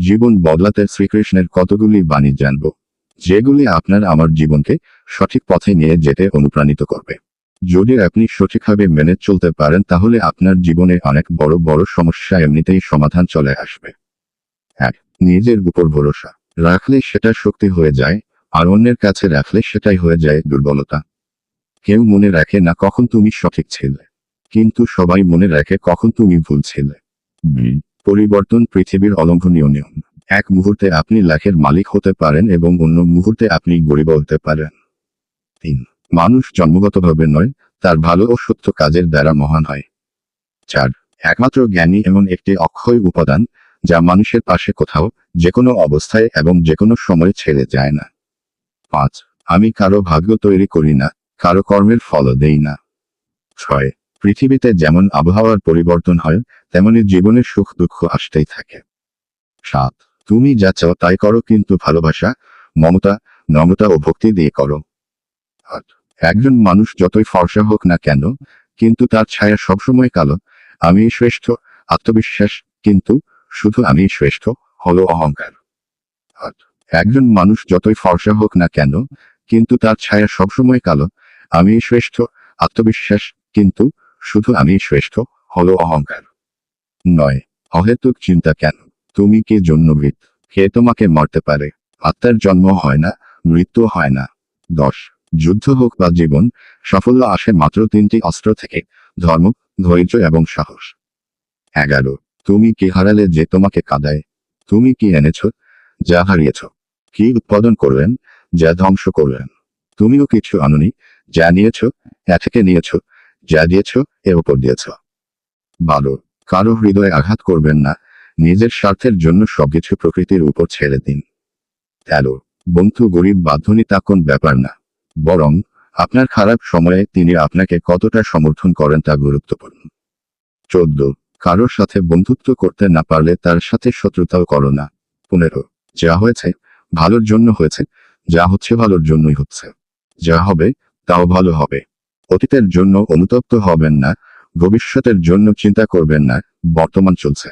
জীবন বদলাতে শ্রীকৃষ্ণের কতগুলি বাণী জানব, যেগুলি আপনার আমার জীবনকে সঠিক পথে নিয়ে যেতে অনুপ্রাণিত করবে। যদি আপনি সঠিকভাবে মেনে চলতে পারেন তাহলে আপনার জীবনে অনেক বড় বড় সমস্যা এমনিতেই সমাধান চলে আসবে। 1. নিজের উপর ভরসা রাখলে সেটা শক্তি হয়ে যায়, আর অন্যের কাছে রাখলে সেটাই হয়ে যায় দুর্বলতা। কেউ মনে রাখে না কখন তুমি সঠিক ছিলে, কিন্তু সবাই মনে রাখে কখন তুমি ভুল ছিলে। পরিবর্তন পৃথিবীর অলঙ্ঘনীয় নিয়ম। এক মুহূর্তে আপনি লাখের মালিক হতে পারেন এবং অন্য মুহূর্তে আপনি গরিব হতে পারেন। 3. মানুষ জন্মগতভাবে নয়, তার ভালো ও সত্য কাজের দ্বারা মহান হয়। 4. একমাত্র জ্ঞানী এমন একটি অক্ষয় উপাদান যা মানুষের পাশে কোথাও, যে কোনো অবস্থায় এবং যে কোনো সময় ছেড়ে যায় না। 5. আমি কারো ভাগ্য তৈরি করি না, কারো কর্মের ফলও দেই না। 6. পৃথিবীতে যেমন আবহাওয়ার পরিবর্তন হয়, তেমনি জীবনের সুখ দুঃখ আসতেই থাকে। 7. তুমি যা চাও তাই করো, কিন্তু ভালোবাসা, মমতা, নম্রতা ও ভক্তি দিয়ে করো। 8. একজন মানুষ যতই ফর্সা হোক না কেন, কিন্তু তার ছায়া সবসময় কালো। আমি শ্রেষ্ঠ, আত্মবিশ্বাস, কিন্তু শুধু আমি শ্রেষ্ঠ, হলো অহংকার। 8. একজন মানুষ যতই ফর্সা হোক না কেন, কিন্তু তার ছায়া সবসময় কালো। আমি শ্রেষ্ঠ, আত্মবিশ্বাস, কিন্তু শুধু আমি শ্রেষ্ঠ, হলো অহংকার। 9. অহেতুক চিন্তা কেন? তুমি কে জন্মবিদ? কে তোমাকে মারতে পারে? আত্মার জন্ম হয় না, মৃত্যু হয় না। 10. যুদ্ধ হোক বা জীবন, সাফল্য আসে মাত্র 3টি অস্ত্র থেকে: ধর্ম, ধৈর্য এবং সাহস। 11. তুমি কি হারালে যে তোমাকে কাঁদায়? তুমি কি এনেছ, যা হারিয়েছ? কি উৎপাদন করলেন, যা ধ্বংস করলেন? তুমিও কিছু আনুনি, যা নিয়েছ, এ থেকে নিয়েছ, যা দিয়েছ, এর উপর দিয়েছ। 12. কারো হৃদয়ে আঘাত করবেন না, নিজের স্বার্থের জন্য সবকিছু প্রকৃতির উপর ছেড়ে দিন। 13. বন্ধু গরিব বা ধনী তা কোন ব্যাপার না, বরং আপনার খারাপ সময়ে তিনি আপনাকে কতটা সমর্থন করেন তা গুরুত্বপূর্ণ। 14. কারোর সাথে বন্ধুত্ব করতে না পারলে তার সাথে শত্রুতাও করো না। 15. যা হয়েছে ভালোর জন্য হয়েছে, যা হচ্ছে ভালোর জন্যই হচ্ছে। যা হবে তাও ভালো হবে। অতীতের জন্য অনুতপ্ত হবেন না, ভবিষ্যতের জন্য চিন্তা করবেন না, বর্তমান চলছে।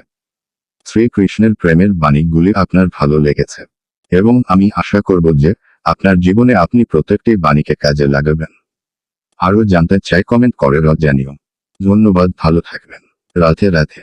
শ্রীকৃষ্ণের প্রেমের বাণীগুলি আপনার ভালো লেগেছে, এবং আমি আশা করব যে আপনার জীবনে আপনি প্রত্যেকটি বাণীকে কাজে লাগাবেন। আরও জানতে চাই কমেন্ট করে জানিও। ধন্যবাদ, ভালো থাকবেন। রাধে রাধে।